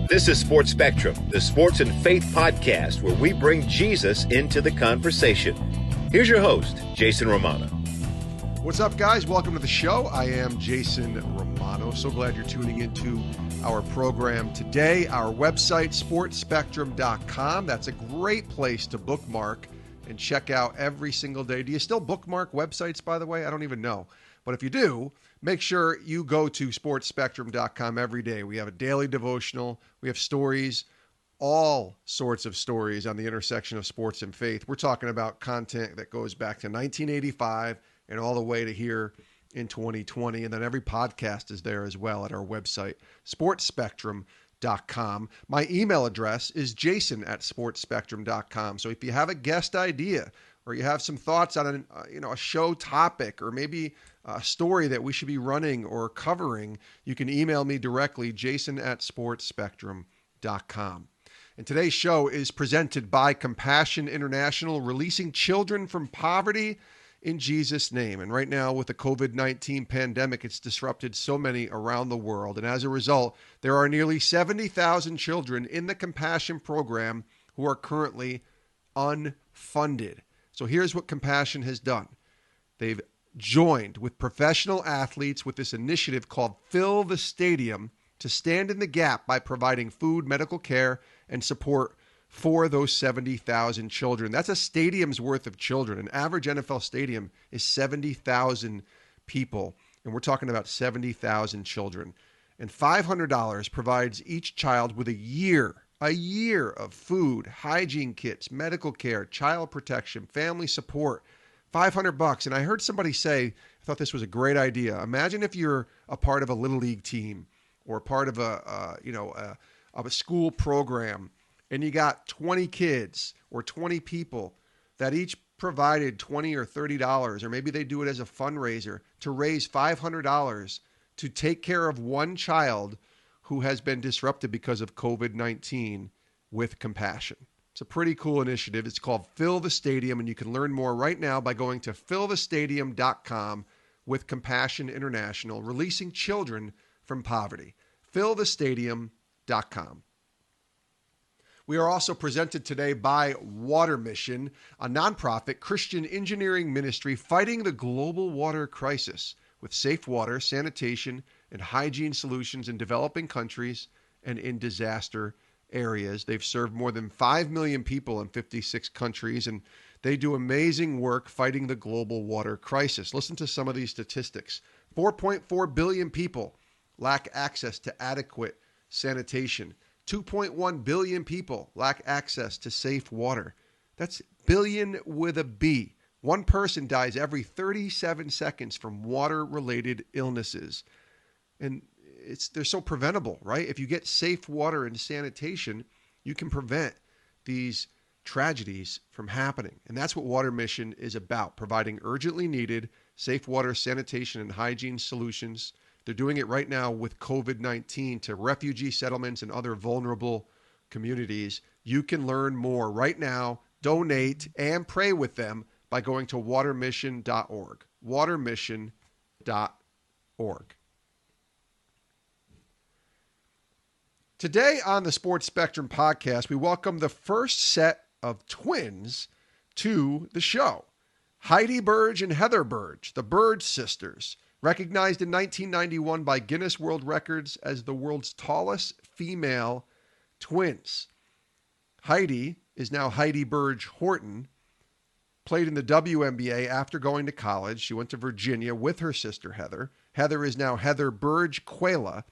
This is Sports Spectrum, the sports and faith podcast where we bring Jesus into the conversation. Here's your host, Jason Romano. What's up, guys? Welcome to the show. I am Jason Romano. So glad you're tuning into our program today. Our website, sportspectrum.com. That's a great place to bookmark and check out every single day. Do you still bookmark websites, by the way? I don't even know. But if you do, make sure you go to sportspectrum.com every day. We have a daily devotional. We have stories, all sorts of stories on the intersection of sports and faith. We're talking about content that goes back to 1985 and all the way to here in 2020. And then every podcast is there as well at our website, sportspectrum.com. My email address is jason@sportspectrum.com. So if you have a guest idea or you have some thoughts on a show topic or maybe a story that we should be running or covering, you can email me directly, jason@sportspectrum.com. And today's show is presented by Compassion International, releasing children from poverty in Jesus' name. And right now with the COVID-19 pandemic, it's disrupted so many around the world. And as a result, there are nearly 70,000 children in the Compassion program who are currently unfunded. So here's what Compassion has done. They've joined with professional athletes with this initiative called Fill the Stadium to stand in the gap by providing food, medical care, and support for those 70,000 children. That's a stadium's worth of children. An average NFL stadium is 70,000 people, and we're talking about 70,000 children. And $500 provides each child with a year of food, hygiene kits, medical care, child protection, family support. $500. And I heard somebody say, I thought this was a great idea. Imagine if you're a part of a little league team or part of a school program, and you got 20 kids or 20 people that each provided $20 or $30, or maybe they do it as a fundraiser to raise $500 to take care of one child who has been disrupted because of COVID-19 with Compassion. It's a pretty cool initiative. It's called Fill the Stadium, and you can learn more right now by going to fillthestadium.com with Compassion International, releasing children from poverty. fillthestadium.com. We are also presented today by Water Mission, a nonprofit Christian engineering ministry fighting the global water crisis with safe water, sanitation, and hygiene solutions in developing countries and in disaster areas. They've served more than 5 million people in 56 countries, and they do amazing work fighting the global water crisis. Listen to some of these statistics. 4.4 billion people lack access to adequate sanitation. 2.1 billion people lack access to safe water. That's billion with a B. One person dies every 37 seconds from water-related illnesses. And they're so preventable, right? If you get safe water and sanitation, you can prevent these tragedies from happening. And that's what Water Mission is about, providing urgently needed safe water, sanitation, and hygiene solutions. They're doing it right now with COVID-19 to refugee settlements and other vulnerable communities. You can learn more right now, donate, and pray with them by going to watermission.org. watermission.org. Today on the Sports Spectrum podcast, we welcome the first set of twins to the show. Heidi Burge and Heather Burge, the Burge sisters, recognized in 1991 by Guinness World Records as the world's tallest female twins. Heidi is now Heidi Burge Horton, played in the WNBA after going to college. She went to Virginia with her sister Heather. Heather is now Heather Burge Quella.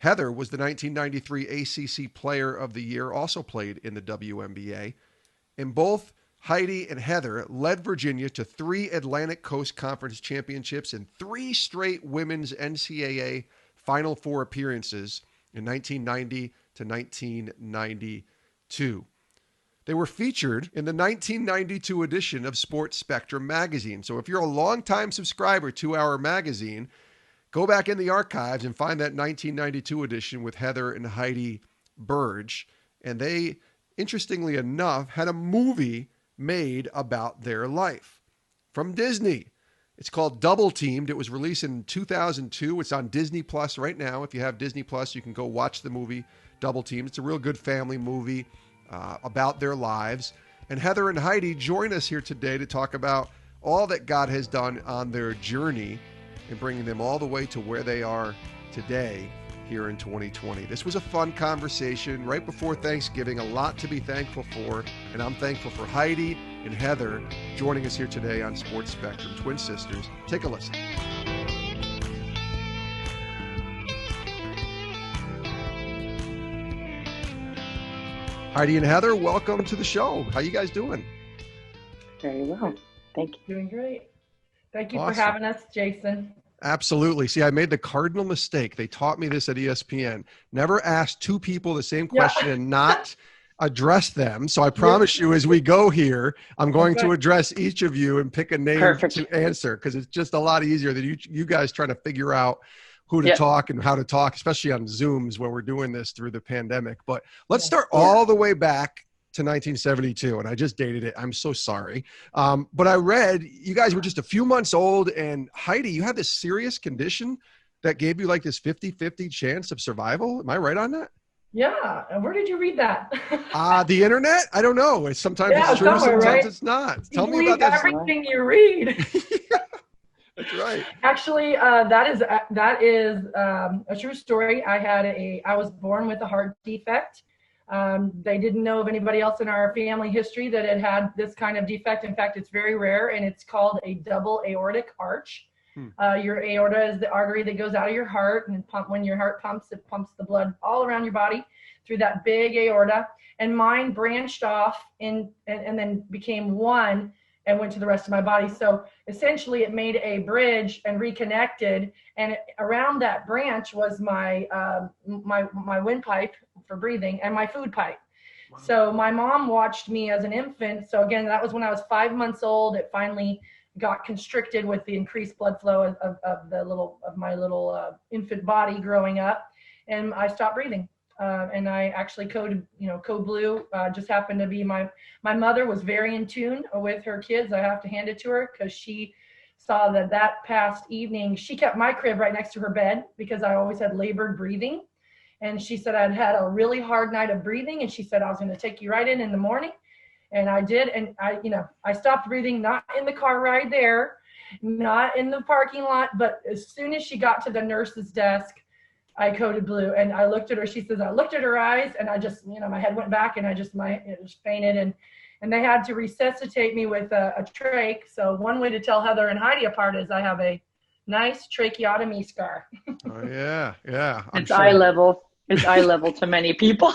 Heather was the 1993 ACC Player of the Year, also played in the WNBA. And both Heidi and Heather led Virginia to 3 Atlantic Coast Conference championships and 3 straight women's NCAA Final Four appearances in 1990 to 1992. They were featured in the 1992 edition of Sports Spectrum magazine. So if you're a longtime subscriber to our magazine, go back in the archives and find that 1992 edition with Heather and Heidi Burge. And they, interestingly enough, had a movie made about their life from Disney. It's called Double Teamed. It was released in 2002. It's on Disney Plus right now. If you have Disney Plus, you can go watch the movie Double Team. It's a real good family movie about their lives. And Heather and Heidi join us here today to talk about all that God has done on their journey and bringing them all the way to where they are today here in 2020. This was a fun conversation right before Thanksgiving, a lot to be thankful for, and I'm thankful for Heidi and Heather joining us here today on Sports Spectrum, twin sisters. Take a listen. Heidi and Heather, welcome to the show. How you guys doing? Very well. Thank you. Doing great. Thank you Awesome. for having us, Jason. Absolutely. See, I made the cardinal mistake. They taught me this at ESPN. Never ask two people the same question and not address them. So I promise you, as we go here, I'm going to address each of you and pick a name to answer, because it's just a lot easier than you guys trying to figure out who to talk and how to talk, especially on Zooms when we're doing this through the pandemic. But let's start all the way back to 1972, and I just dated it. I'm so sorry. But I read you guys were just a few months old, and Heidi, you had this serious condition that gave you like this 50-50 chance of survival. Am I right on that? Yeah. And where did you read that? The internet? I don't know. Sometimes it's true, sometimes it's not. Tell me about that. Everything you read. That's right. Actually, that is a true story. I was born with a heart defect. They didn't know of anybody else in our family history that had this kind of defect. In fact, it's very rare, and it's called a double aortic arch. Your aorta is the artery that goes out of your heart, and when your heart pumps, it pumps the blood all around your body through that big aorta. And mine branched off and then became one and went to the rest of my body. So essentially it made a bridge and reconnected. And around that branch was my windpipe for breathing and my food pipe. Wow. So my mom watched me as an infant. So again, that was when I was 5 months old. It finally got constricted with the increased blood flow of my little infant body growing up. And I stopped breathing. And I actually code blue, just happened to be my mother was very in tune with her kids. I have to hand it to her, because she saw that past evening, she kept my crib right next to her bed because I always had labored breathing. And she said, I'd had a really hard night of breathing. And she said, I was going to take you right in the morning. And I did. And I stopped breathing, not in the car ride there, not in the parking lot, but as soon as she got to the nurse's desk, I coded blue, and I looked at her. She says, I looked at her eyes, and I just, my head went back, and it just fainted, and they had to resuscitate me with a trach. So one way to tell Heather and Heidi apart is I have a nice tracheotomy scar. Oh yeah. It's eye level. It's eye level to many people.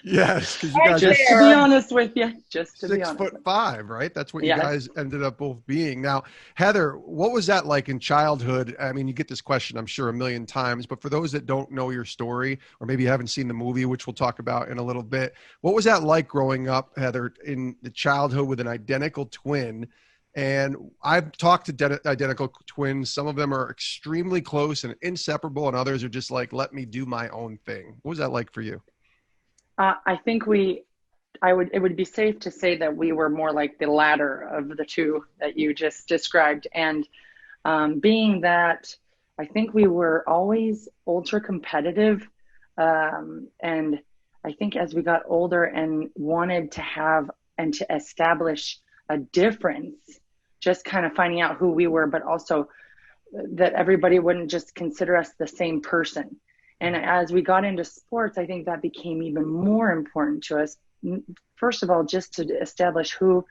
Yes, because you guys just to be honest with you, 6'5", right? That's what you guys ended up both being. Now, Heather, what was that like in childhood? I mean, you get this question, I'm sure, a million times, but for those that don't know your story, or maybe you haven't seen the movie, which we'll talk about in a little bit, what was that like growing up, Heather, in the childhood with an identical twin? And I've talked to identical twins. Some of them are extremely close and inseparable, and others are just like, let me do my own thing. What was that like for you? I think it would be safe to say that we were more like the latter of the two that you just described. And being that I think we were always ultra competitive. And I think as we got older and wanted to have and to establish a difference, just kind of finding out who we were, but also that everybody wouldn't just consider us the same person. And as we got into sports, I think that became even more important to us. First of all, just to establish who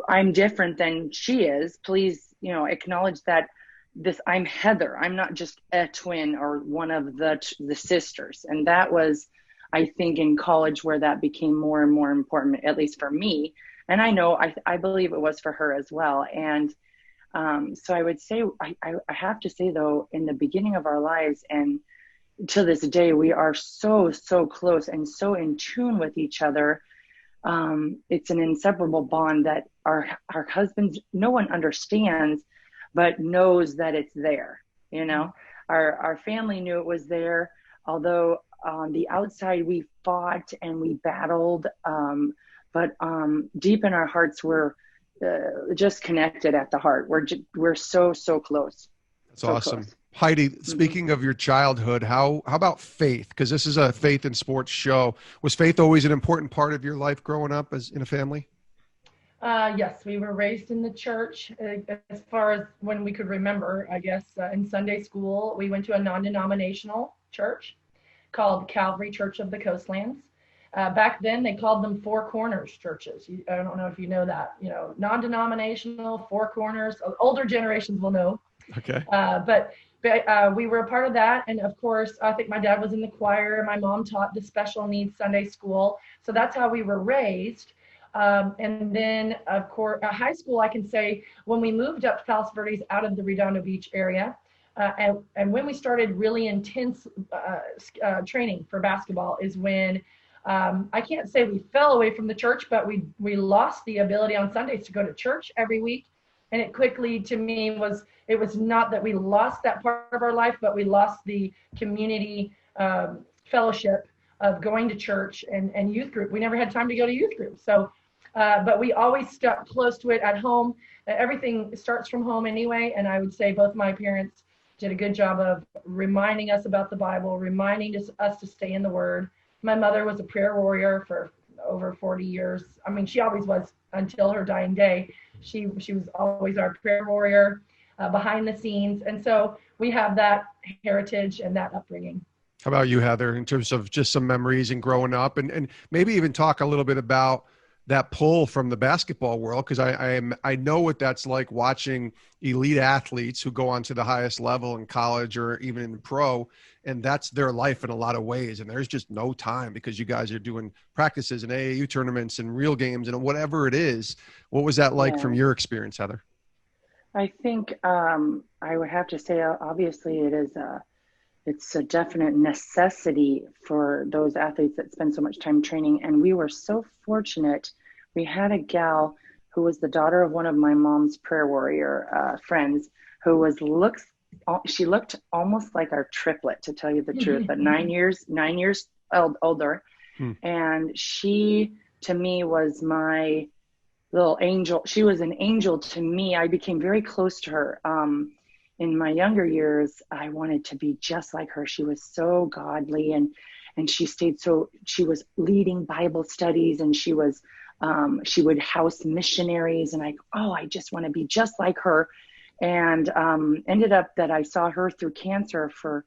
I'm different than she is. Please, acknowledge that I'm Heather. I'm not just a twin or one of the sisters. And that was, I think, in college where that became more and more important, at least for me. And I know, I believe it was for her as well. And so I would say, I have to say though, in the beginning of our lives and to this day, we are so close and so in tune with each other. It's an inseparable bond that our husbands, no one understands, but knows that it's there. Our family knew it was there, although on the outside we fought and we battled, but deep in our hearts we're just connected at the heart. We're so close. That's awesome. Close. Heidi, speaking of your childhood, how about faith? Because this is a faith and sports show. Was faith always an important part of your life growing up as in a family? Yes, we were raised in the church as far as when we could remember, I guess. In Sunday school, we went to a non-denominational church called Calvary Church of the Coastlands. Back then, they called them Four Corners churches. I don't know if you know that. Non-denominational, Four Corners. Older generations will know. Okay. But we were a part of that. And of course, I think my dad was in the choir. My mom taught the special needs Sunday school. So that's how we were raised. And then, of course, high school, I can say, when we moved up to Palos Verdes out of the Redondo Beach area, and when we started really intense training for basketball is when I can't say we fell away from the church, but we lost the ability on Sundays to go to church every week. And it quickly, to me, was not that we lost that part of our life, but we lost the community fellowship of going to church and youth group. We never had time to go to youth group. So, but we always stuck close to it at home. Everything starts from home anyway. And I would say both my parents did a good job of reminding us about the Bible, reminding us to stay in the Word. My mother was a prayer warrior for over 40 years. I mean, she always was until her dying day. She was always our prayer warrior behind the scenes. And so we have that heritage and that upbringing. How about you, Heather, in terms of just some memories and growing up, and maybe even talk a little bit about that pull from the basketball world? Because I know what that's like, watching elite athletes who go on to the highest level in college or even in pro, and that's their life in a lot of ways. And there's just no time because you guys are doing practices and AAU tournaments and real games and whatever it is. What was that like from your experience, Heather? I think I would have to say, obviously, it's a definite necessity for those athletes that spend so much time training. And we were so fortunate. We had a gal who was the daughter of one of my mom's prayer warrior friends who she looked almost like our triplet, to tell you the truth, but 9 years older. And she, to me, was my little angel. She was an angel to me. I became very close to her. In my younger years, I wanted to be just like her. She was so godly, and she was leading Bible studies, and she would house missionaries, and I just want to be just like her. And ended up that I saw her through cancer for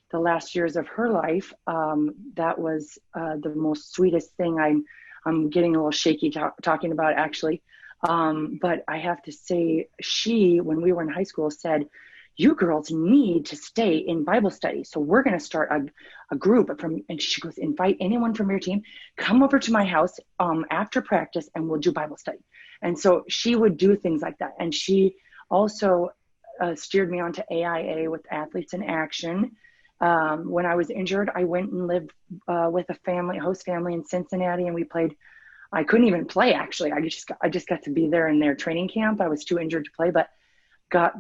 the last years of her life. That was the most sweetest thing. I'm getting a little shaky talking about, actually. But I have to say, she, when we were in high school, said, "You girls need to stay in Bible study. So we're going to start a group and she goes, invite anyone from your team, come over to my house after practice and we'll do Bible study." And so she would do things like that. And she also steered me onto AIA with Athletes in Action. When I was injured, I went and lived with a host family in Cincinnati, and we played. I couldn't even play, actually. I just got to be there in their training camp. I was too injured to play, but got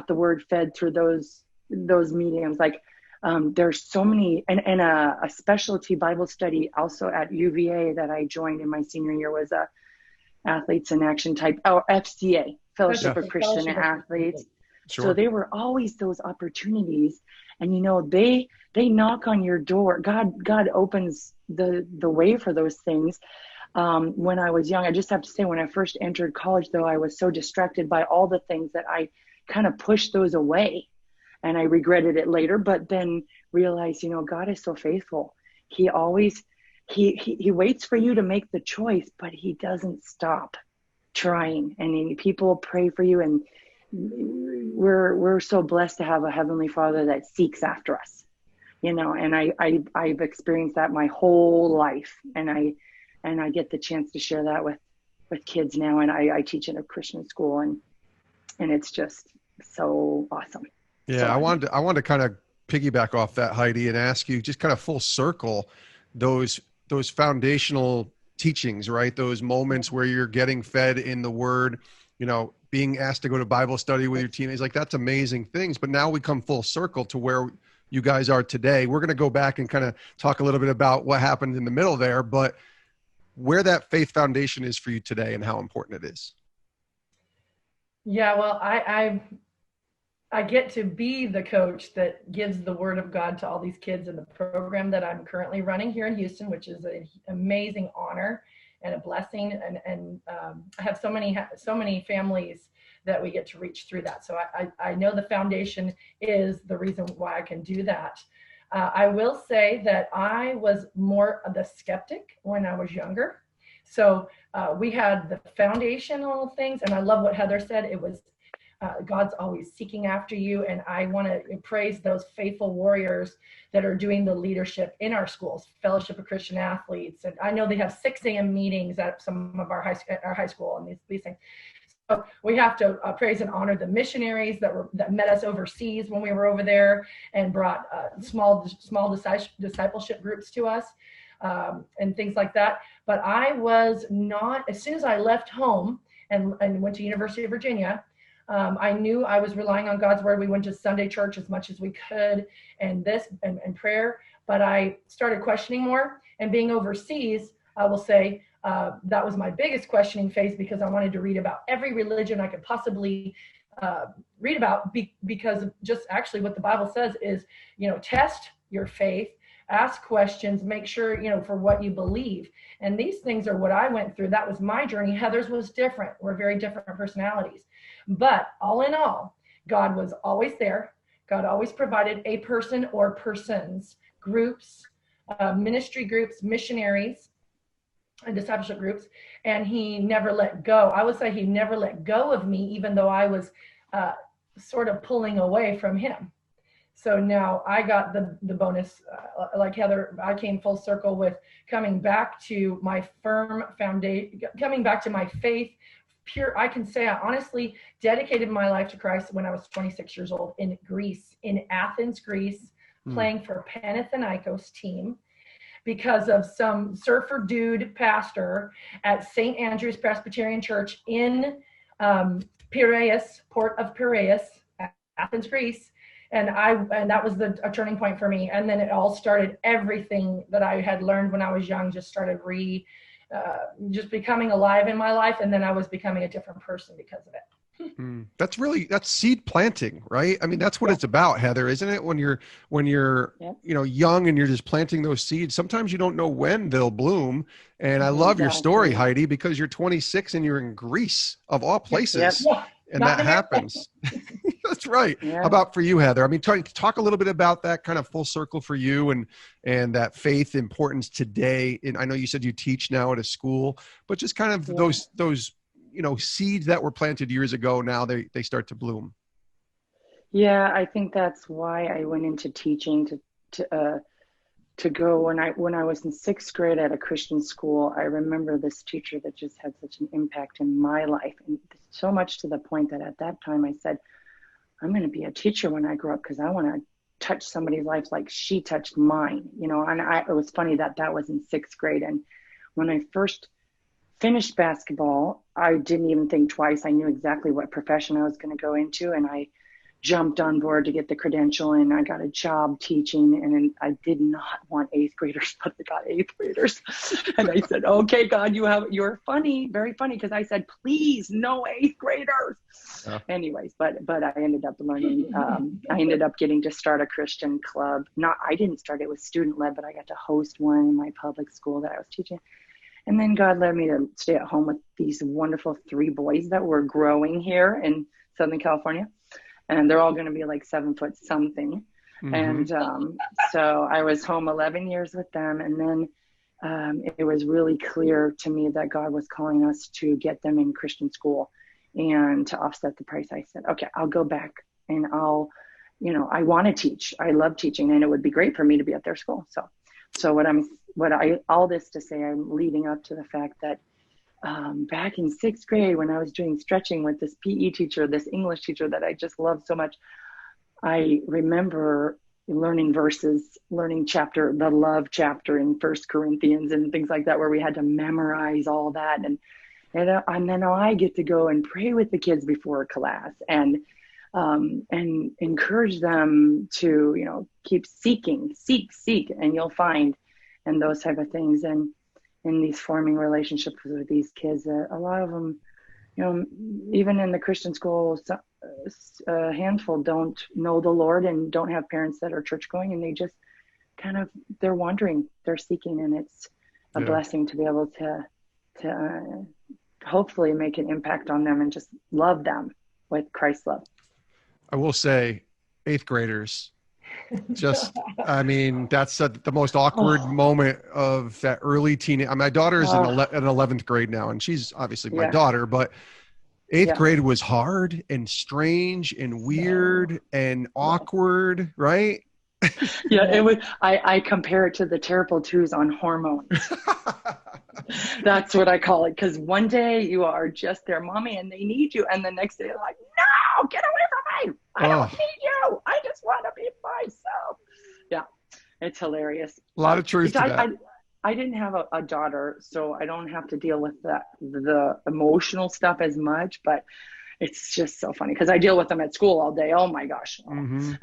the word fed through those mediums. Like there's so many, and a specialty Bible study also at UVA that I joined in my senior year was a Athletes in Action type, or FCA, Fellowship of Christian Athletes. Sure. So there were always those opportunities, and they knock on your door. God opens the way for those things. When I was young, I just have to say, when I first entered college, though, I was so distracted by all the things that I kind of pushed those away, and I regretted it later, but then realized, God is so faithful. He always, he waits for you to make the choice, but he doesn't stop trying. And people pray for you, and we're so blessed to have a Heavenly Father that seeks after us, and I've experienced that my whole life, and I get the chance to share that with kids now, and I teach at a Christian school, and it's just so awesome. Yeah, so I wanted to kind of piggyback off that, Heidi, and ask you, just kind of full circle, those foundational teachings, right? Those moments where you're getting fed in the Word, being asked to go to Bible study with your teammates, like that's amazing things. But now we come full circle to where you guys are today. We're going to go back and kind of talk a little bit about what happened in the middle there, but where that faith foundation is for you today and how important it is. Yeah, well, I get to be the coach that gives the word of God to all these kids in the program that I'm currently running here in Houston, which is an amazing honor and a blessing. And I have so many families that we get to reach through that. So I know the foundation is the reason why I can do that. I will say that I was more of the skeptic when I was younger. So we had the foundational things, and I love what Heather said. It was God's always seeking after you. And I want to praise those faithful warriors that are doing the leadership in our schools, Fellowship of Christian Athletes. And I know they have 6 a.m. meetings at some of our high school and these things. So we have to praise and honor the missionaries that met us overseas when we were over there and brought small discipleship groups to us and things like that. But I was not, as soon as I left home and went to University of Virginia, I knew I was relying on God's word. We went to Sunday church as much as we could and prayer, but I started questioning more. And being overseas, I will say that was my biggest questioning phase, because I wanted to read about every religion I could possibly read about, because just actually what the Bible says is, test your faith, ask questions, make sure, for what you believe. And these things are what I went through. That was my journey. Heather's was different. We're very different personalities. But all in all, God was always there. God always provided a person or persons, groups, ministry groups, missionaries, and discipleship groups. And he never let go. I would say he never let go of me, even though I was sort of pulling away from him. So now I got the bonus, like Heather, I came full circle with coming back to my firm foundation, coming back to my faith, pure. I can say I honestly dedicated my life to Christ when I was 26 years old in Greece, in Athens, Greece, playing for Panathinaikos team, because of some surfer dude pastor at St. Andrew's Presbyterian Church in Piraeus, port of Piraeus, Athens, Greece. And that was a turning point for me. And then it all started, everything that I had learned when I was young just started just becoming alive in my life. And then I was becoming a different person because of it. That's seed planting, right? I mean, that's what it's about, Heather, isn't it? When you're young and you're just planting those seeds, sometimes you don't know when they'll bloom. And I love your story, Heidi, because you're 26 and you're in Greece of all places. And that happens. That's right. Yeah. How about for you, Heather? I mean, talk a little bit about that kind of full circle for you and that faith importance today. And I know you said you teach now at a school, but just kind of those seeds that were planted years ago, now they start to bloom. Yeah, I think that's why I went into teaching to go when I was in 6th grade at a Christian school. I remember this teacher that just had such an impact in my life, and so much to the point that at that time I said, I'm going to be a teacher when I grow up, because I want to touch somebody's life like she touched mine, And it was funny that was in 6th grade. And when I first finished basketball, I didn't even think twice. I knew exactly what profession I was going to go into, and I jumped on board to get the credential, and I got a job teaching. And I did not want 8th graders, but I got 8th graders. And I said, okay, God, you're funny, very funny, because I said, please, no 8th graders. Anyways, but I ended up learning. I ended up getting to start a Christian club. I didn't start it, was student led, but I got to host one in my public school that I was teaching. And then God led me to stay at home with these wonderful 3 boys that were growing here in Southern California. And they're all going to be like 7 foot something. Mm-hmm. And so I was home 11 years with them. And then it was really clear to me that God was calling us to get them in Christian school. And to offset the price, I said, okay, I'll go back and I want to teach. I love teaching, and it would be great for me to be at their school. So all this to say, I'm leading up to the fact that back in 6th grade, when I was doing stretching with this PE teacher, this English teacher that I just loved so much, I remember learning verses, learning the love chapter in 1 Corinthians and things like that, where we had to memorize all that. And then I get to go and pray with the kids before class and encourage them to, keep seeking, seek, and you'll find, and those type of things. And in these forming relationships with these kids, a lot of them, even in the Christian school, a handful don't know the Lord and don't have parents that are church going, and they just they're wandering, they're seeking, and it's a blessing to be able to hopefully make an impact on them and just love them with Christ's love. I will say 8th graders, just, I mean, that's the most awkward moment of that early teenage. My daughter's in 11th grade now, and she's obviously my daughter, but 8th grade was hard and strange and weird and awkward, right? It was. I compare it to the terrible twos on hormones. That's what I call it, because one day you are just their mommy and they need you, and the next day they're like, no, get away from me, I don't need you, I just want to be myself. It's hilarious. A lot of truth to that. I didn't have a daughter, so I don't have to deal with the emotional stuff as much, but it's just so funny because I deal with them at school all day. Oh my gosh. Mm-hmm.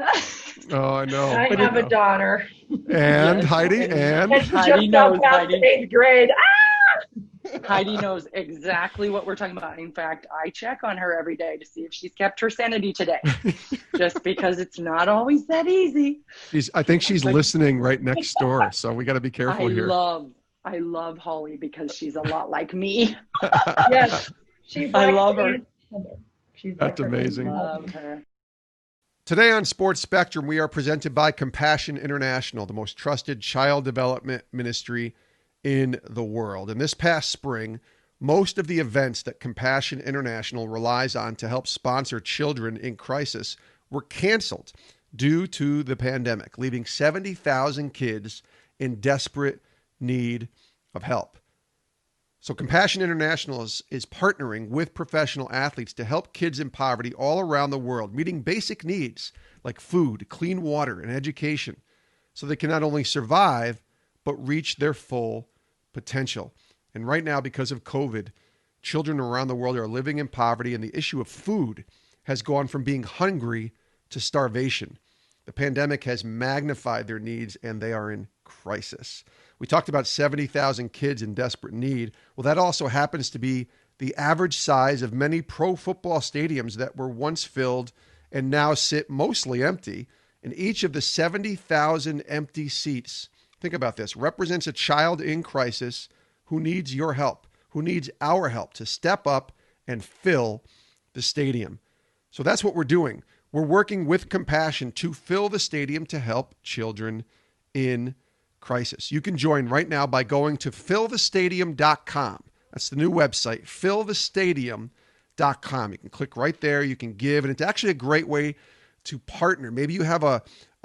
Oh, I know. I have a daughter. And Heidi, and Heidi knows. Heidi. 8th grade. Heidi knows exactly what we're talking about. In fact, I check on her every day to see if she's kept her sanity today, just because it's not always that easy. I think she's listening right next door, so we got to be careful here. I love Holly because she's a lot like me. Yes, I love her. That's amazing. Love her. Today on Sports Spectrum, we are presented by Compassion International, the most trusted child development ministry in the world. And this past spring, most of the events that Compassion International relies on to help sponsor children in crisis were canceled due to the pandemic, leaving 70,000 kids in desperate need of help. So Compassion International is partnering with professional athletes to help kids in poverty all around the world, meeting basic needs like food, clean water, and education, so they can not only survive, but reach their full potential. And right now, because of COVID, children around the world are living in poverty, and the issue of food has gone from being hungry to starvation. The pandemic has magnified their needs, and they are in crisis. We talked about 70,000 kids in desperate need. Well, that also happens to be the average size of many pro football stadiums that were once filled and now sit mostly empty. And each of the 70,000 empty seats, think about this, represents a child in crisis who needs your help, who needs our help to step up and fill the stadium. So that's what we're doing. We're working with Compassion to fill the stadium to help children in crisis. You can join right now by going to fillthestadium.com. That's the new website, fillthestadium.com. You can click right there. You can give, and it's actually a great way to partner. Maybe you have a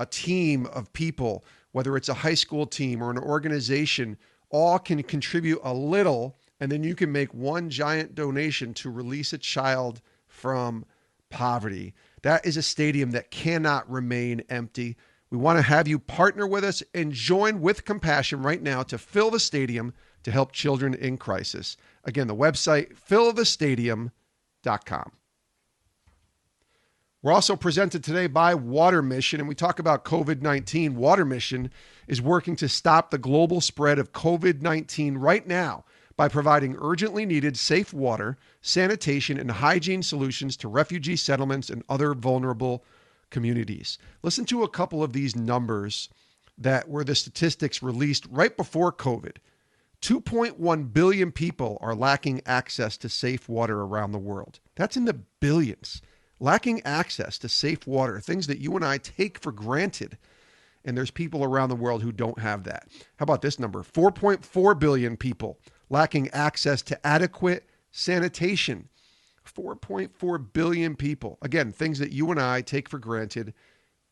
team of people, whether it's a high school team or an organization, all can contribute a little, and then you can make one giant donation to release a child from poverty. That is a stadium that cannot remain empty. We want to have you partner with us and join with Compassion right now to fill the stadium to help children in crisis. Again, the website, fillthestadium.com. We're also presented today by Water Mission, and we talk about COVID-19. Water Mission is working to stop the global spread of COVID-19 right now by providing urgently needed safe water, sanitation, and hygiene solutions to refugee settlements and other vulnerable communities. Listen to a couple of these numbers that were the statistics released right before COVID. 2.1 billion people are lacking access to safe water around the world. That's in the billions. Lacking access to safe water, things that you and I take for granted. And there's people around the world who don't have that. How about this number? 4.4 billion people lacking access to adequate sanitation. 4.4 billion people. Again, things that you and I take for granted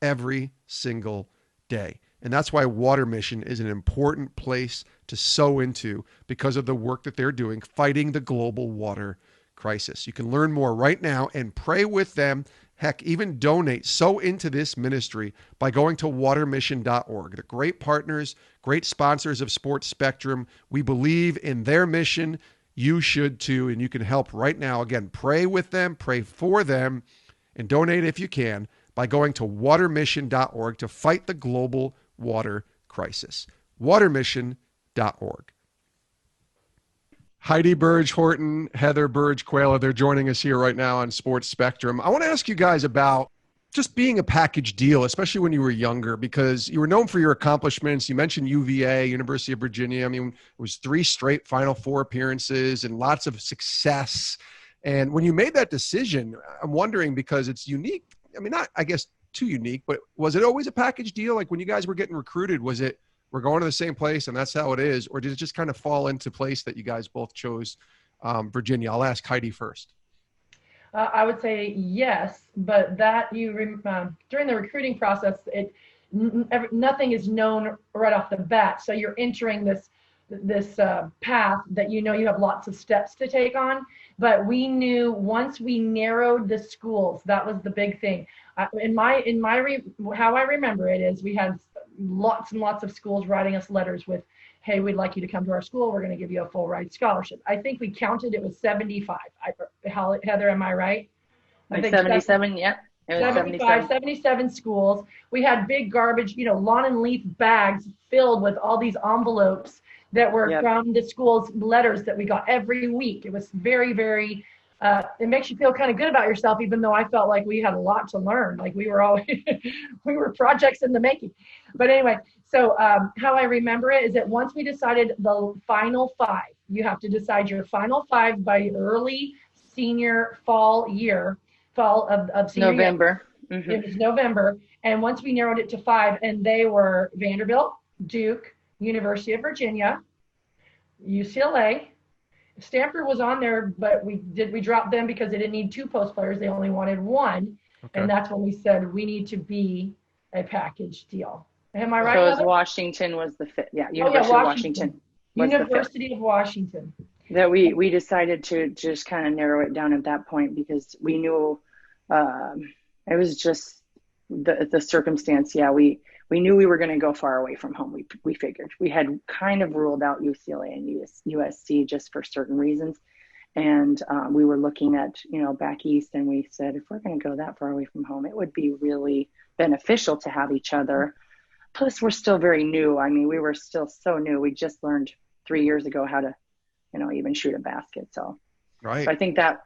every single day. And that's why Water Mission is an important place to sow into because of the work that they're doing fighting the global water crisis. You can learn more right now and pray with them. Heck, even donate, sow into this ministry by going to watermission.org. They're great partners, great sponsors of Sports Spectrum. We believe in their mission. You should too, and you can help right now. Again, pray with them, pray for them, and donate if you can by going to watermission.org to fight the global water crisis. Watermission.org. Heidi Burge Horton, Heather Burge Quella, they're joining us here right now on Sports Spectrum. I want to ask you guys about just being a package deal, especially when you were younger, because you were known for your accomplishments. You mentioned UVA, University of Virginia. I mean, it was 3 straight Final Four appearances and lots of success. And when you made that decision, I'm wondering, because it's unique. I mean, not, I guess, too unique, but was it always a package deal? Like when you guys were getting recruited, was it, we're going to the same place and that's how it is? Or did it just kind of fall into place that you guys both chose Virginia? I'll ask Heidi first. I would say yes, but that during the recruiting process, nothing is known right off the bat. So you're entering this path that you have lots of steps to take on. But we knew once we narrowed the schools, that was the big thing. How I remember it is we had lots and lots of schools writing us letters with, hey, we'd like you to come to our school. We're going to give you a full ride scholarship. I think we counted, it was 75. Heather, am I right? Like 77, yeah. It was 77 schools. We had big garbage, lawn and leaf bags filled with all these envelopes that were from the school's letters that we got every week. It was very, very, it makes you feel kind of good about yourself, even though I felt like we had a lot to learn. Like we were always, we were projects in the making. But anyway, so how I remember it is that once we decided the final 5, you have to decide your final 5 by early fall of senior November. Year. Mm-hmm. It was November. And once we narrowed it to 5, and they were Vanderbilt, Duke, University of Virginia, UCLA. Stanford was on there, but we dropped them because they didn't need 2 post players. They only wanted 1. Okay. And that's when we said we need to be a package deal. Am I right? So it was Washington was the 5th. Yeah, University of Washington. University of Washington. That we decided to just kind of narrow it down at that point because we knew it was just the circumstance. Yeah, we knew we were going to go far away from home. We figured we had kind of ruled out UCLA and USC just for certain reasons. And we were looking at, back east, and we said, if we're going to go that far away from home, it would be really beneficial to have each other. Plus, we're still very new. I mean, we were still so new. We just learned 3 years ago how to, even shoot a basket. So, right. So I think that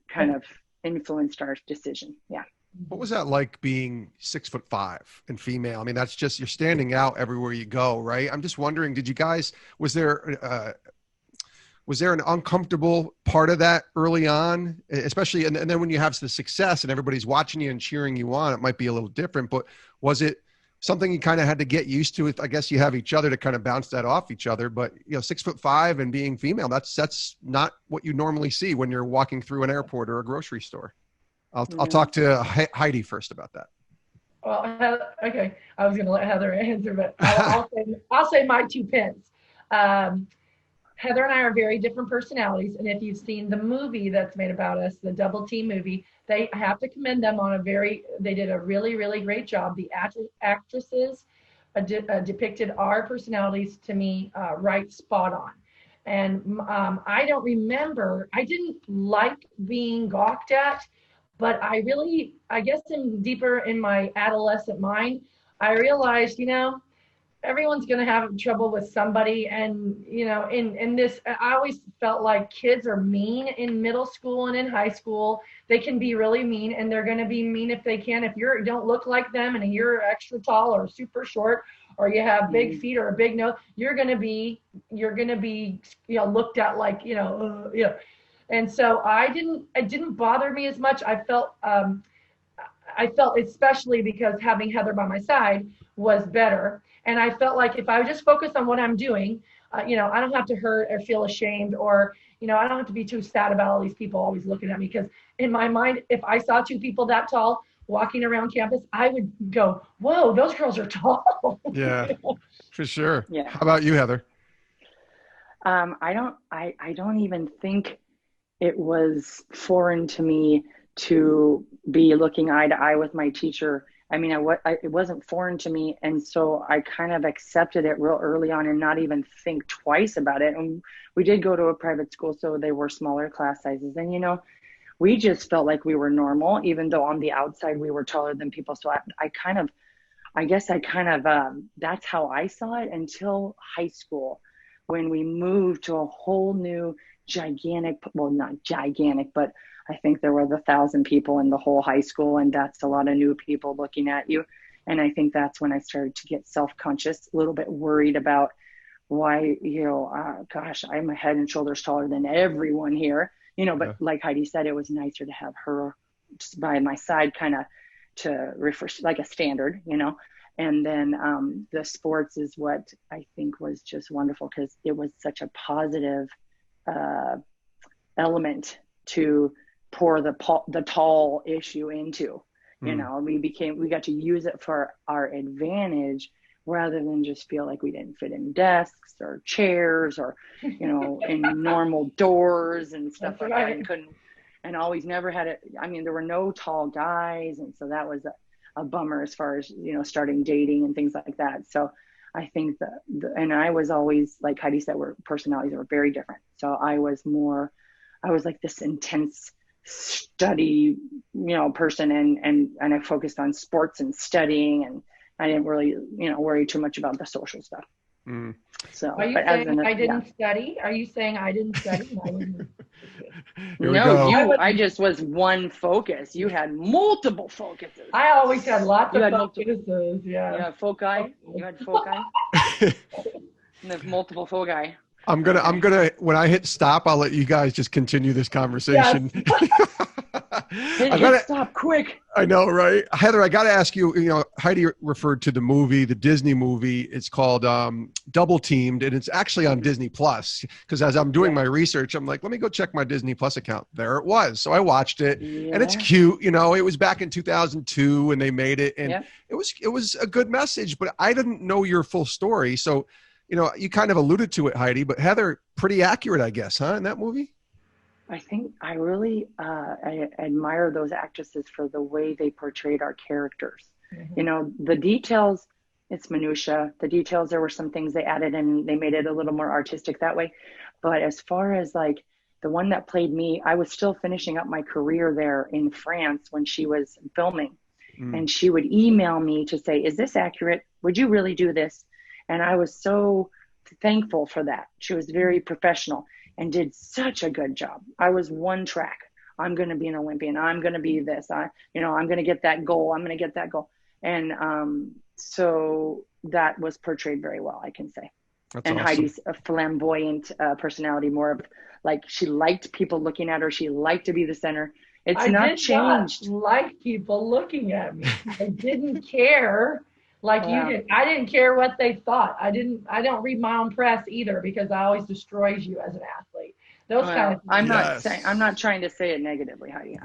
kind of influenced our decision. Yeah. What was that like being 6'5" and female? I mean, that's just, you're standing out everywhere you go, right? I'm just wondering, was there an uncomfortable part of that early on, especially, and then when you have the success and everybody's watching you and cheering you on, it might be a little different, but was it something you kind of had to get used to? I guess you have each other to kind of bounce that off each other, but 6'5" and being female, that's not what you normally see when you're walking through an airport or a grocery store. I'll talk to Heidi first about that. Well, okay. I was going to let Heather answer, but I'll say my 2 pence. Heather and I are very different personalities. And if you've seen the movie that's made about us, the Double Team movie, I have to commend them they did a really, really great job. The actresses depicted our personalities to me right spot on. And I don't remember, I didn't like being gawked at, but I guess deeper in my adolescent mind, I realized, everyone's going to have trouble with somebody. And, in this, I always felt like kids are mean in middle school and in high school. They can be really mean, and they're going to be mean if they can. If you don't look like them and you're extra tall or super short, or you have big feet or a big nose, you're going to be, looked at like, And so it didn't bother me as much. I felt especially because having Heather by my side was better. And I felt like if I would just focus on what I'm doing, I don't have to hurt or feel ashamed, or, I don't have to be too sad about all these people always looking at me. Because in my mind, if I saw 2 people that tall walking around campus, I would go, whoa, those girls are tall. Yeah, for sure. Yeah. How about you, Heather? I don't even think it was foreign to me to be looking eye to eye with my teacher. I mean, it wasn't foreign to me. And so I kind of accepted it real early on and not even think twice about it. And we did go to a private school, so they were smaller class sizes. And, we just felt like we were normal, even though on the outside we were taller than people. So I guess that's how I saw it until high school, when we moved to a whole new gigantic, well, not gigantic, but I think there were 1,000 people in the whole high school, and that's a lot of new people looking at you. And I think that's when I started to get self-conscious, a little bit worried about why, gosh, I'm a head and shoulders taller than everyone here, but like Heidi said, it was nicer to have her just by my side, kind of to refresh, like a standard, and then the sports is what I think was just wonderful, because it was such a positive element to pour the tall issue into. We got to use it for our advantage, rather than just feel like we didn't fit in desks or chairs or in normal doors and stuff. That's like right. that, and couldn't, and always never had it. I mean, there were no tall guys, and so that was a bummer as far as starting dating and things like that. So I think that and I was always, like Heidi said, personalities were very different. So I was like this intense study person, and I focused on sports and studying, and I didn't really worry too much about the social stuff. So are you saying I didn't study? Are you saying I didn't study? No, I just was one focus. You had multiple focuses. I always had lots of focuses. Yeah. You had foci. You had foci. And there's multiple foci. I'm gonna when I hit stop, I'll let you guys just continue this conversation. Yes. Stop quick. I know, right? Heather, I got to ask you, Heidi referred to the movie, the Disney movie. It's called Double Teamed, and it's actually on Disney Plus, because as I'm doing my research, I'm like, let me go check my Disney Plus account. There it was. So I watched it, and it's cute. It was back in 2002 when they made it, and it was a good message, but I didn't know your full story. So, you kind of alluded to it, Heidi, but Heather, pretty accurate, I guess, huh, in that movie? I think I really I admire those actresses for the way they portrayed our characters. Mm-hmm. The details, it's minutia. The details, there were some things they added and they made it a little more artistic that way. But as far as like the one that played me, I was still finishing up my career there in France when she was filming. And she would email me to say, is this accurate? Would you really do this? And I was so thankful for that. She was very professional and did such a good job. I was one track. I'm going to be an Olympian. I'm going to be this. I'm going to get that goal. I'm going to get that goal. And so that was portrayed very well, I can say. That's awesome. Heidi's a flamboyant personality, more of like she liked people looking at her. She liked to be the center. It's not changed. I like people looking at me. I didn't care. Like you did. I didn't care what they thought. I don't read my own press either, because I always destroys you as an athlete. Those kind of things. I'm not trying to say it negatively, Heidi.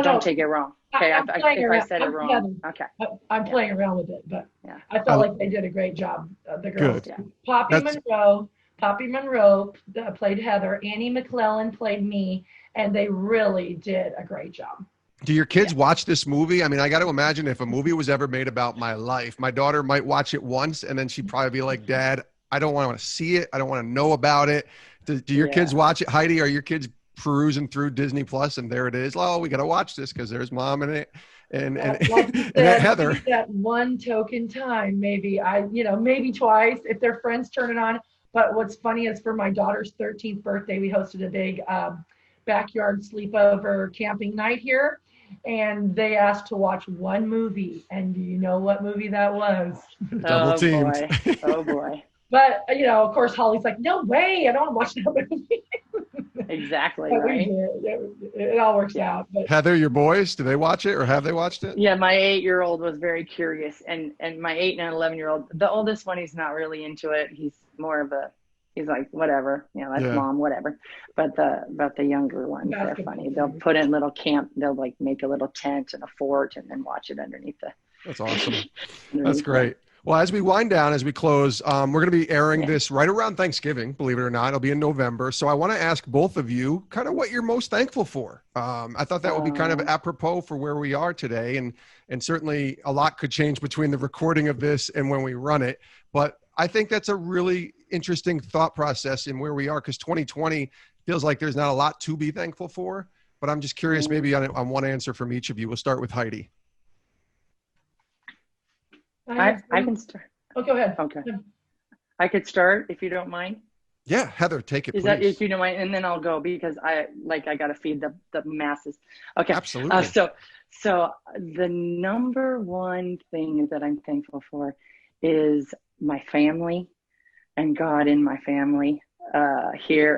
Don't take it wrong. Okay, if I said it wrong. Okay. I'm playing around with it, but I felt like they did a great job. The girls. Good. Poppy Monroe played Heather. Annie McClellan played me, and they really did a great job. Do your kids watch this movie? I mean, I got to imagine if a movie was ever made about my life, my daughter might watch it once and then she'd probably be like, Dad, I don't want to see it. I don't want to know about it. Do your kids watch it? Heidi, are your kids perusing through Disney Plus and there it is? Oh, we got to watch this because there's Mom in it. And Heather. That one token time, maybe maybe twice if their friends turn it on. But what's funny is for my daughter's 13th birthday, we hosted a big backyard sleepover camping night here. And they asked to watch one movie. And do you know what movie that was? Double Teamed. Oh, boy. But, of course, Holly's like, no way. I don't want to watch that movie. Exactly. But right. It all works out. But Heather, your boys, do they watch it or have they watched it? Yeah, my 8-year-old was very curious. And my 8 and 11-year-old, the oldest one, he's not really into it. He's more of he's like, whatever, that's Mom, whatever. But the younger ones, they're funny. They'll put in little camp. They'll like make a little tent and a fort and then watch it underneath the. That's awesome. That's great. Well, as we wind down, as we close, we're going to be airing this right around Thanksgiving, believe it or not. It'll be in November. So I want to ask both of you kind of what you're most thankful for. I thought that would be kind of apropos for where we are today. And certainly a lot could change between the recording of this and when we run it. But I think that's a really interesting thought process in where we are, because 2020 feels like there's not a lot to be thankful for. But I'm just curious maybe on one answer from each of you. We'll start with Heidi. I can start. Oh, go ahead. Okay. I could start if you don't mind. Yeah, Heather, take it, Is that, if please. you don't mind, and then I'll go because I got to feed the masses. Okay. Absolutely. So the number one thing that I'm thankful for is my family and God in my family, here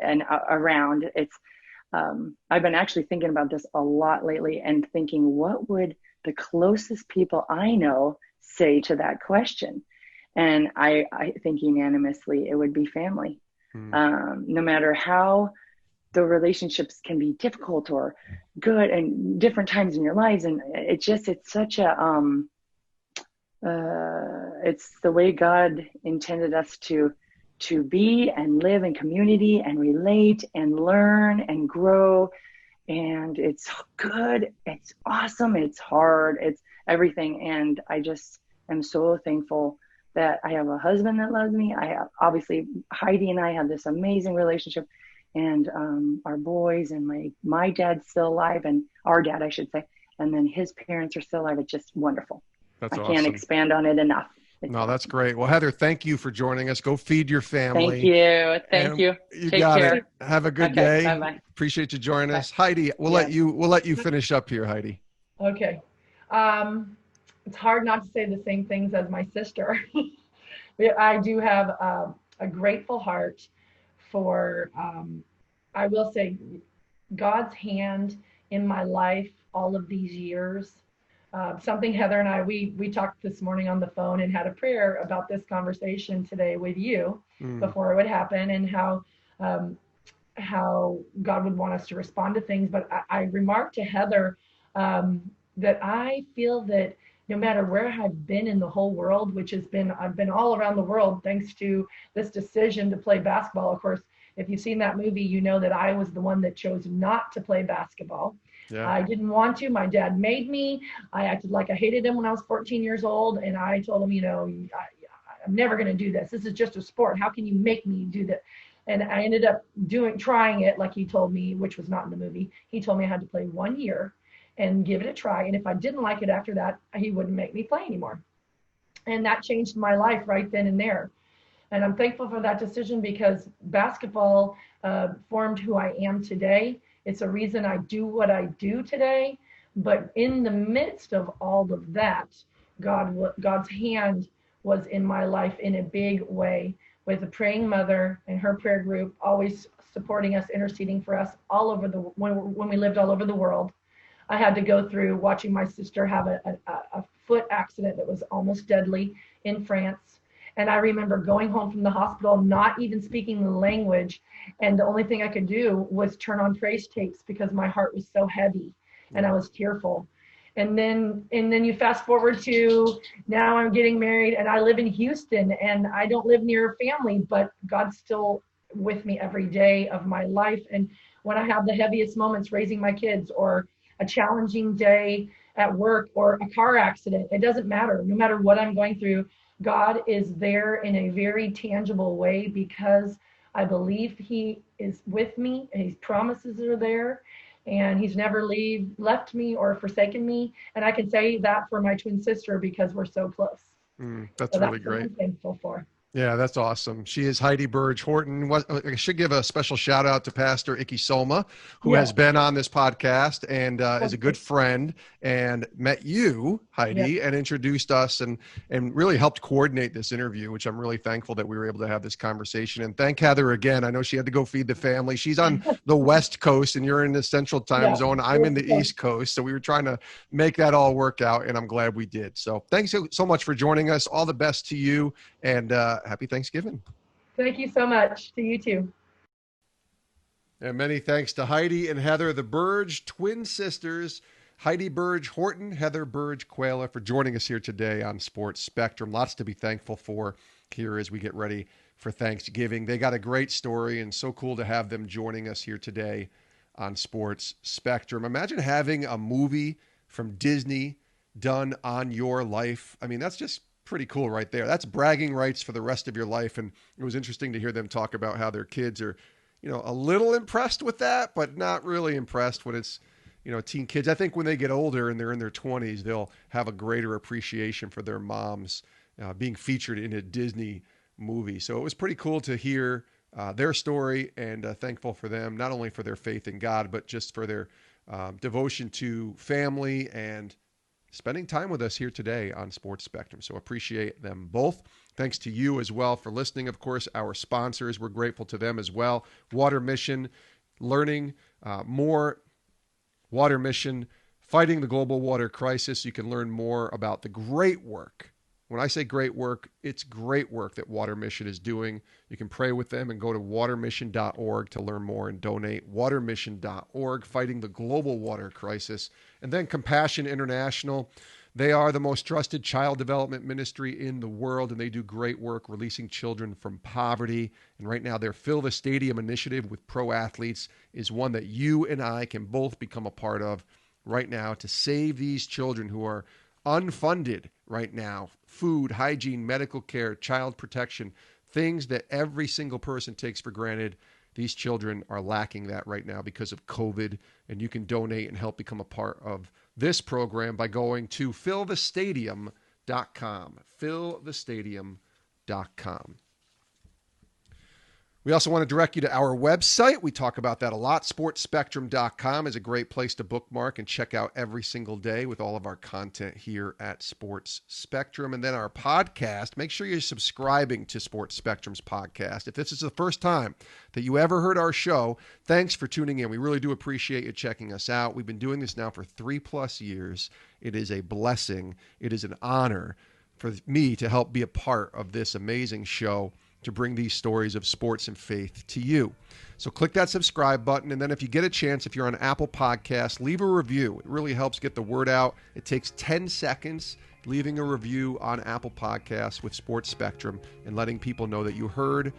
and around. It's I've been actually thinking about this a lot lately and thinking, what would the closest people I know say to that question? And I think unanimously it would be family. Hmm. No matter how the relationships can be difficult or good and different times in your lives. And it's such a, it's the way God intended us to be and live in community and relate and learn and grow. And it's good. It's awesome. It's hard. It's everything. And I just am so thankful that I have a husband that loves me. I have, obviously, Heidi and I have this amazing relationship, and our boys, and my dad's still alive, and our dad, I should say, and then his parents are still alive. It's just wonderful. That's I can't awesome. expand on it enough. No, that's great. Well, Heather, thank you for joining us. Go feed your family. Thank you. Thank you. You Take got care. it. Have a good Okay, day. bye-bye. Appreciate you joining Bye. us. Heidi, we'll let you finish up here, Heidi. Okay. It's hard not to say the same things as my sister. I do have a grateful heart for, I will say, God's hand in my life all of these years. Something Heather and I, we talked this morning on the phone and had a prayer about this conversation today with you before it would happen, and how God would want us to respond to things. But I remarked to Heather that I feel that no matter where I've been in the whole world, which has been, I've been all around the world thanks to this decision to play basketball. Of course, if you've seen that movie, you know that I was the one that chose not to play basketball. Yeah. I didn't want to. My dad made me. I acted like I hated him when I was 14 years old. And I told him, I'm never going to do this. This is just a sport. How can you make me do that? And I ended up trying it like he told me, which was not in the movie. He told me I had to play 1 year and give it a try. And if I didn't like it after that, he wouldn't make me play anymore. And that changed my life right then and there. And I'm thankful for that decision because basketball formed who I am today. It's a reason I do what I do today. But in the midst of all of that, God's hand was in my life in a big way, with a praying mother and her prayer group always supporting us, interceding for us all over when we lived all over the world. I had to go through watching my sister have a foot accident that was almost deadly in France. And I remember going home from the hospital, not even speaking the language. And the only thing I could do was turn on praise tapes because my heart was so heavy and I was tearful. And then you fast forward to now I'm getting married and I live in Houston and I don't live near family, but God's still with me every day of my life. And when I have the heaviest moments raising my kids, or a challenging day at work, or a car accident, it doesn't matter. No matter what I'm going through, God is there in a very tangible way because I believe he is with me and his promises are there and he's never left me or forsaken me. And I can say that for my twin sister because we're so close. That's really great. What I'm thankful for. Yeah, that's awesome. She is Heidi Burge Horton. I should give a special shout out to Pastor Icky Soma, who has been on this podcast and is a good friend and met you, Heidi, and introduced us and really helped coordinate this interview, which I'm really thankful that we were able to have this conversation. And thank Heather again. I know she had to go feed the family. She's on the West Coast and you're in the Central Time Zone. I'm in the East Coast. So we were trying to make that all work out and I'm glad we did. So thanks so much for joining us. All the best to you and happy Thanksgiving. Thank you so much. To you too. And many thanks to Heidi and Heather, the Burge twin sisters, Heidi Burge Horton, Heather Burge Quella, for joining us here today on Sports Spectrum. Lots to be thankful for here as we get ready for Thanksgiving. They got a great story and so cool to have them joining us here today on Sports Spectrum. Imagine having a movie from Disney done on your life. I mean, that's just pretty cool right there. That's bragging rights for the rest of your life. And it was interesting to hear them talk about how their kids are, a little impressed with that, but not really impressed when it's, teen kids. I think when they get older and they're in their 20s, they'll have a greater appreciation for their moms being featured in a Disney movie. So it was pretty cool to hear their story, and thankful for them, not only for their faith in God, but just for their devotion to family and spending time with us here today on Sports Spectrum. So appreciate them both. Thanks to you as well for listening. Of course, our sponsors, we're grateful to them as well. Water Mission, learning more. Water Mission, fighting the global water crisis. You can learn more about the great work. When I say great work, it's great work that Water Mission is doing. You can pray with them and go to watermission.org to learn more and donate. Watermission.org, fighting the global water crisis. And then Compassion International. They are the most trusted child development ministry in the world, and they do great work releasing children from poverty. And right now, their Fill the Stadium initiative with pro athletes is one that you and I can both become a part of right now to save these children who are unfunded right now. Food, hygiene, medical care, child protection, things that every single person takes for granted. These children are lacking that right now because of COVID, and you can donate and help become a part of this program by going to fillthestadium.com. Fillthestadium.com. We also want to direct you to our website. We talk about that a lot. SportsSpectrum.com is a great place to bookmark and check out every single day with all of our content here at Sports Spectrum. And then our podcast, make sure you're subscribing to Sports Spectrum's podcast. If this is the first time that you ever heard our show, thanks for tuning in. We really do appreciate you checking us out. We've been doing this now for 3+ years. It is a blessing. It is an honor for me to help be a part of this amazing show, to bring these stories of sports and faith to you. So click that subscribe button, and then if you get a chance, if you're on Apple Podcasts, leave a review. It really helps get the word out. It takes 10 seconds leaving a review on Apple Podcasts with Sports Spectrum and letting people know that you heard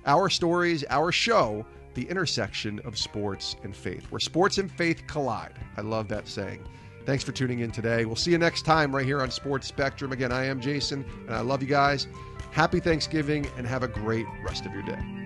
our stories, our show, the intersection of sports and faith, where sports and faith collide. I love that saying. Thanks for tuning in today. We'll see you next time right here on Sports Spectrum. Again, I am Jason, and I love you guys. Happy Thanksgiving, and have a great rest of your day.